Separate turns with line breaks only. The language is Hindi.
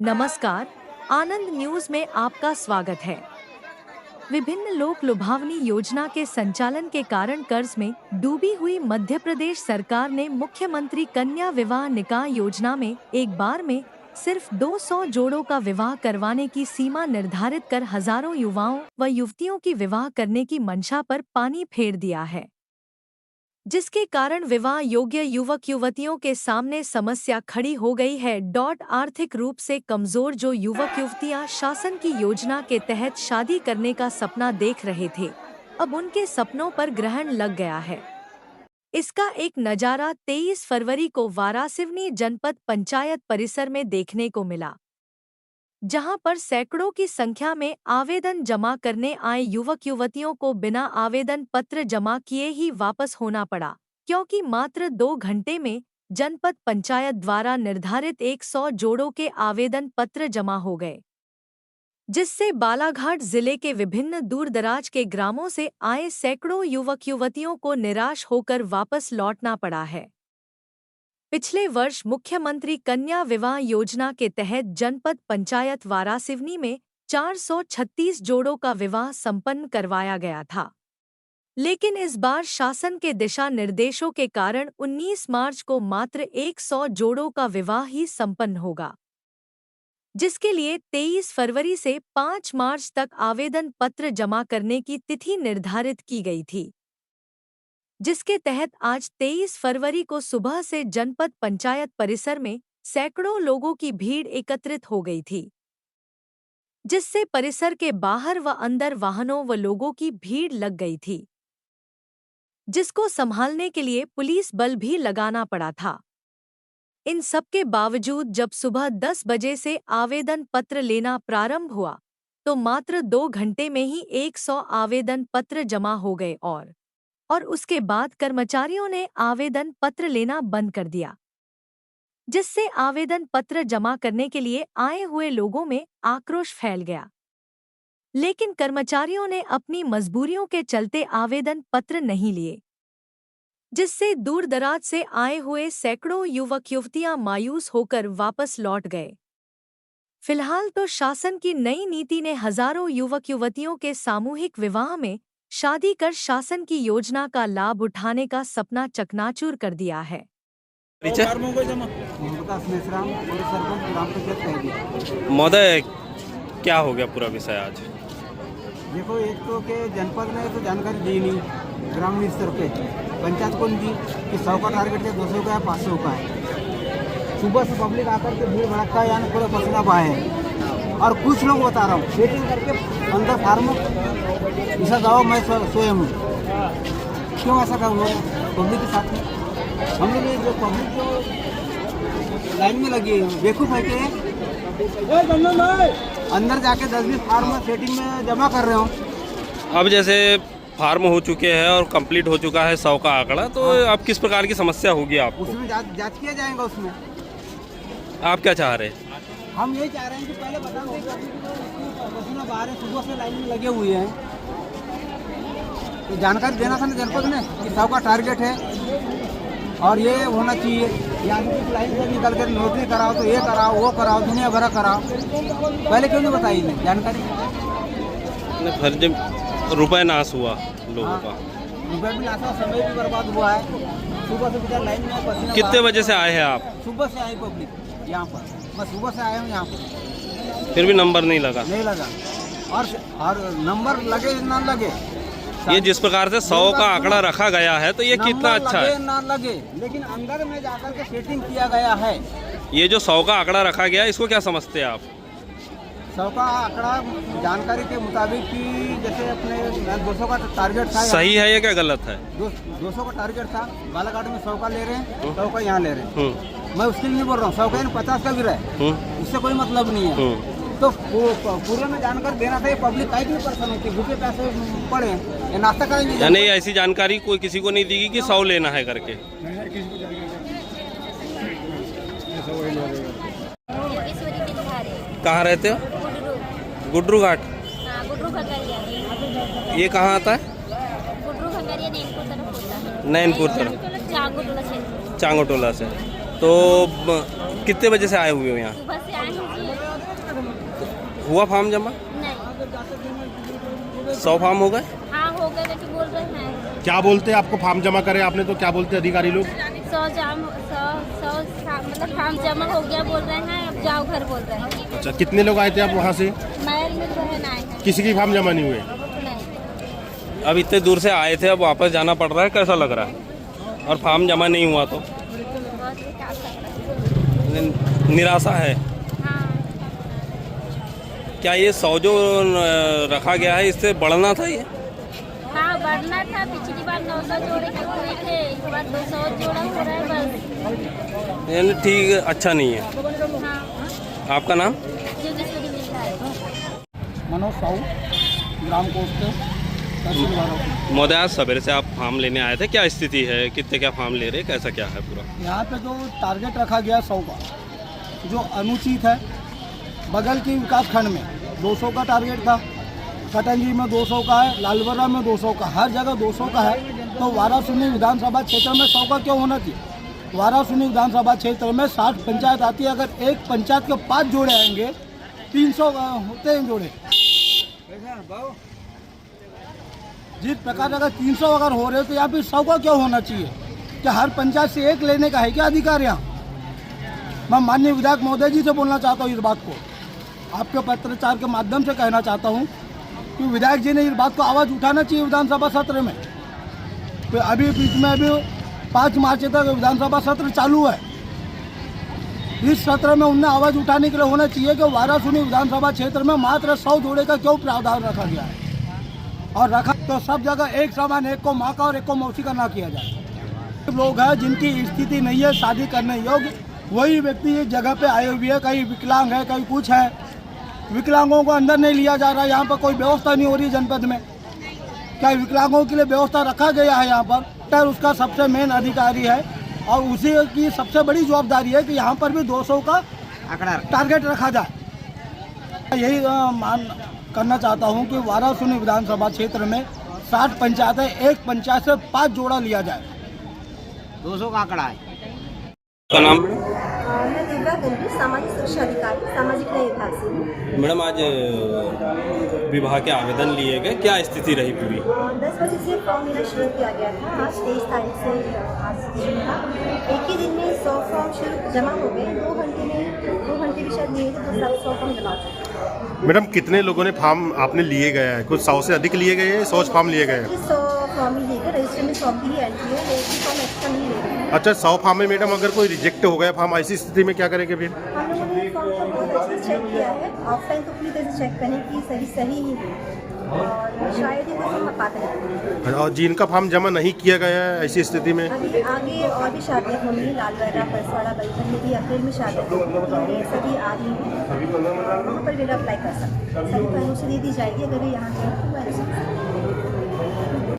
नमस्कार, आनंद न्यूज में आपका स्वागत है। विभिन्न लोक लुभावनी योजना के संचालन के कारण कर्ज में डूबी हुई मध्य प्रदेश सरकार ने मुख्यमंत्री कन्या विवाह निकाह योजना में एक बार में सिर्फ 200 जोड़ों का विवाह करवाने की सीमा निर्धारित कर हजारों युवाओं व युवतियों की विवाह करने की मंशा पर पानी फेर दिया है, जिसके कारण विवाह योग्य युवक युवतियों के सामने समस्या खड़ी हो गई है। आर्थिक रूप से कमजोर जो युवक युवतियां शासन की योजना के तहत शादी करने का सपना देख रहे थे, अब उनके सपनों पर ग्रहण लग गया है। इसका एक नज़ारा 23 फरवरी को वारासिवनी जनपद पंचायत परिसर में देखने को मिला, जहां पर सैकड़ों की संख्या में आवेदन जमा करने आए युवक युवतियों को बिना आवेदन पत्र जमा किए ही वापस होना पड़ा, क्योंकि मात्र 2 घंटे में जनपद पंचायत द्वारा निर्धारित 100 जोड़ों के आवेदन पत्र जमा हो गए, जिससे बालाघाट जिले के विभिन्न दूरदराज के ग्रामों से आए सैकड़ों युवक युवतियों को निराश होकर वापस लौटना पड़ा है। पिछले वर्ष मुख्यमंत्री कन्या विवाह योजना के तहत जनपद पंचायत वारासिवनी में 436 जोड़ों का विवाह संपन्न करवाया गया था, लेकिन इस बार शासन के दिशा निर्देशों के कारण 19 मार्च को मात्र 100 जोड़ों का विवाह ही संपन्न होगा, जिसके लिए 23 फरवरी से 5 मार्च तक आवेदन पत्र जमा करने की तिथि निर्धारित की गई थी, जिसके तहत आज 23 फरवरी को सुबह से जनपद पंचायत परिसर में सैकड़ों लोगों की भीड़ एकत्रित हो गई थी, जिससे परिसर के बाहर व अंदर वाहनों व लोगों की भीड़ लग गई थी, जिसको संभालने के लिए पुलिस बल भी लगाना पड़ा था। इन सबके बावजूद जब सुबह 10 बजे से आवेदन पत्र लेना प्रारंभ हुआ तो मात्र 2 घंटे में ही 100 आवेदन पत्र जमा हो गए और उसके बाद कर्मचारियों ने आवेदन पत्र लेना बंद कर दिया, जिससे आवेदन पत्र जमा करने के लिए आए हुए लोगों में आक्रोश फैल गया। लेकिन कर्मचारियों ने अपनी मजबूरियों के चलते आवेदन पत्र नहीं लिए, जिससे दूर दराज से आए हुए सैकड़ों युवक युवतियां मायूस होकर वापस लौट गए। फिलहाल तो शासन की नई नीति ने हजारों युवक युवतियों के सामूहिक विवाह में शादी कर शासन की योजना का लाभ उठाने का सपना चकनाचूर कर दिया है।
महोदय, क्या हो गया पूरा विषय आज?
देखो, एक तो के जनपद में तो जानकारी दी नहीं, ग्रामीण स्तर पे पंचायत को दी कि 100 का टारगेट है, 200 का है, 500 का है। सुबह से पब्लिक आकर के भीड़ भड़का यानी पूरा पसीना बहाए है। और कुछ लोग बता रहा हूँ सेटिंग करके अंदर फार्म ऐसा गाँव मैं स्वयं हूँ। क्यों ऐसा करूँगा पब्लिक के साथ में? हम लोग जो पब्लिक जो लाइन में लगी है बेवकूफ़ है कि अंदर जाके 10-20 फार्म सेटिंग में जमा कर रहे हो।
अब जैसे फार्म हो चुके हैं और कंप्लीट हो चुका है 100 का आंकड़ा, तो अब किस प्रकार की समस्या होगी आपको?
उसमें जांच किया जाएगा। उसमें
आप क्या चाह रहे हैं?
हम यही चाह रहे हैं कि पहले बता दें पसीना बाहर है, सुबह से लाइन में लगे हुए हैं, तो जानकारी देना था ना जनपद में कि 100 का टारगेट है और ये होना चाहिए। या लाइन से निकल कर नौकरी कराओ तो ये कराओ वो कराओ दुनिया भरा कराओ, पहले क्यों नहीं बताई नहीं जानकारी?
फर्ज रुपये नाश हुआ लोगों का,
रुपये भी नाश हुआ, समय भी बर्बाद हुआ है। सुबह से बेचारा लाइन में पसीना।
कितने बजे से आए हैं आप?
सुबह से आई पब्लिक यहाँ पर, मैं सुबह से आया हूँ यहाँ पर।
फिर भी नंबर नहीं लगा?
नहीं लगा। और नंबर लगे ना लगे,
ये जिस प्रकार से 100 का आंकड़ा रखा गया है तो ये कितना अच्छा है।
ना लगे, लेकिन अंदर में जाकर के सेटिंग किया गया है।
ये जो 100 का आंकड़ा रखा गया, इसको क्या समझते हैं आप?
100 का आंकड़ा जानकारी के मुताबिक कि जैसे अपने 200 का टारगेट था।
सही है या क्या गलत है?
200 का टारगेट था, बालाघाट में 100 का ले रहे हैं, 100 का यहाँ ले रहे हैं। मैं उसके लिए नहीं बोल रहा हूँ, 100 का 50 का भी रहे, उससे कोई मतलब नहीं है। तो पूरे में जानकारी देना था। ये पब्लिक का भी परेशान होती है, भूखे पैसे पड़े, ये नाश्ता करेंगे।
यानी ऐसी जानकारी कोई किसी को नहीं दी कि 100 लेना है करके? कहाँ रहते हो? गुड्रू घाट। ये कहाँ आता है? नैनपुर तरफ, चांगोटोला से। तो कितने बजे से आए हुए हो यहाँ?
सुबह से आए हैं जी।
हुआ फॉर्म जमा?
नहीं।
100 फॉर्म हो गए?
हाँ हो गए, लेकिन बोल रहे हैं
क्या बोलते हैं आपको फॉर्म जमा करे आपने तो क्या बोलते हैं अधिकारी लोग?
100 मतलब फॉर्म जमा हो गया बोल रहे हैं, अब जाओ घर बोल रहे हैं।
अच्छा, कितने लोग आए थे आप वहाँ से?
महल में बहन आए हैं।
किसी की फॉर्म जमा नहीं हुए?
नहीं।
अब इतने दूर से आए थे, अब वापस जाना पड़ रहा है, कैसा लग रहा है? और फॉर्म जमा नहीं हुआ तो
बहुत विकास कर रहा है।
निराशा है।
हाँ।
क्या ये 100 जो रखा गया है इससे बढ़ना था ये?
हाँ बढ़ना था, पिछली बार 900 जोड़े के हुए थे, इस बार 200 जोड़ा हो रहा है बस।
यानी ठीक अच्छा नहीं है।
हाँ।
आपका नाम?
जोगेश्वरी मिलता है।
मनोज साहू, ग्राम कोस्ट तहसील वाराणसी।
महोदय, आज सवेरे से आप फॉर्म लेने आए थे, क्या स्थिति है? कितने क्या फॉर्म ले रहे हैं, कैसा क्या है पूरा?
यहाँ पे जो टारगेट रखा गया 100 का, जो अनुचित है। बगल के विकास खंड में 200 का टारगेट था, कटंगी में 200 का है, लालबरा में 200 का, हर जगह 200 का है। तो वाराणसी विधानसभा क्षेत्र में 100 का क्यों होना चाहिए? वाराणसी विधानसभा क्षेत्र में 60 पंचायत आती है, अगर एक पंचायत के 5 जोड़े आएंगे 300 होते हैं जोड़े। जिस प्रकार अगर 300 अगर हो रहे तो यहाँ पे 100 का क्यों होना चाहिए? क्या हर पंचायत से एक लेने का है क्या अधिकार यहाँ? मैं माननीय विधायक महोदय जी से बोलना चाहता हूँ इस बात को, आपके पत्रचार के माध्यम से कहना चाहता हूँ कि विधायक जी ने इस बात को आवाज़ उठाना चाहिए विधानसभा सत्र में। तो अभी बीच में अभी 5 मार्च तक विधानसभा सत्र चालू है, इस सत्र में उन्हें आवाज़ उठाने के लिए होना चाहिए कि वाराणसी विधानसभा क्षेत्र में मात्र 100 जोड़े का क्यों प्रावधान रखा गया है, और रखा तो सब जगह एक समान, एक को माँ का और एक को मौसी का ना किया जाए। लोग हैं जिनकी स्थिति नहीं है शादी करने योग्य, वही व्यक्ति इस जगह पे आए हुए हैं, कहीं विकलांग है, कहीं कुछ है। विकलांगों को अंदर नहीं लिया जा रहा है, यहाँ पर कोई व्यवस्था नहीं हो रही जनपद में। क्या विकलांगों के लिए व्यवस्था रखा गया है यहाँ पर? उसका सबसे मेन अधिकारी है और उसी की सबसे बड़ी जवाबदारी है कि यहाँ पर भी 200 का आंकड़ा टारगेट रखा जाए। यही मान करना चाहता हूँ कि वाराणसी विधानसभा क्षेत्र में 60 पंचायत है, एक पंचायत से 5 जोड़ा लिया जाए। 200 का आंकड़ा है।
का नाम?
मैं दिव्या गंभीर, सामाजिक सुरक्षा अधिकारी, सामाजिक न्याय विभाग से हूँ।
मैडम, आज विभाग के आवेदन लिए गए, क्या स्थिति रही पूरी?
10 बजे से फॉर्म लेना शुरू किया गया था। आज 23 तारीख से आज शुरू था। एक ही दिन में 100 फॉर्म शुरू जमा हो गए। 2 घंटे भी शायद नहीं थे तो सब 100 फॉर्म जमा चुके।
मैडम, कितने लोगों ने फॉर्म आपने लिए गया है? कुछ 100 से अधिक लिए गए हैं, 100 फॉर्म लिए गए हैं?
100 फॉर्म ही लिए गए, रजिस्टर में 100 की ही एंट्री है, एक ही फॉर्म एक्स्ट्रा नहीं ले रहे।
अच्छा, 100 फॉर्म में मैडम अगर कोई रिजेक्ट हो गया फॉर्म, ऐसी स्थिति में क्या करेंगे फिर?
हम लोगों ने फॉर्म को बहुत अच्छे से चेक किया है। ऑफलाइन तो पूरी तरह से चेक करें कि सही ही है, और शायद ही कोई फॉर्म पाते हैं।
और जिनका फॉर्म जमा नहीं किया गया है ऐसी स्थिति में
अभी आगे और भी शादियाँ होंगी, लालबर्रा, परसवाड़ा, बलखन में भी अप्रैल में शादी होंगी, सभी आ रही हैं, वहाँ पर भी अप्लाई कर सकते हैं। सभी को अनुमति दे दी जाएगी अगर ये यहाँ के हैं तो अनुमति।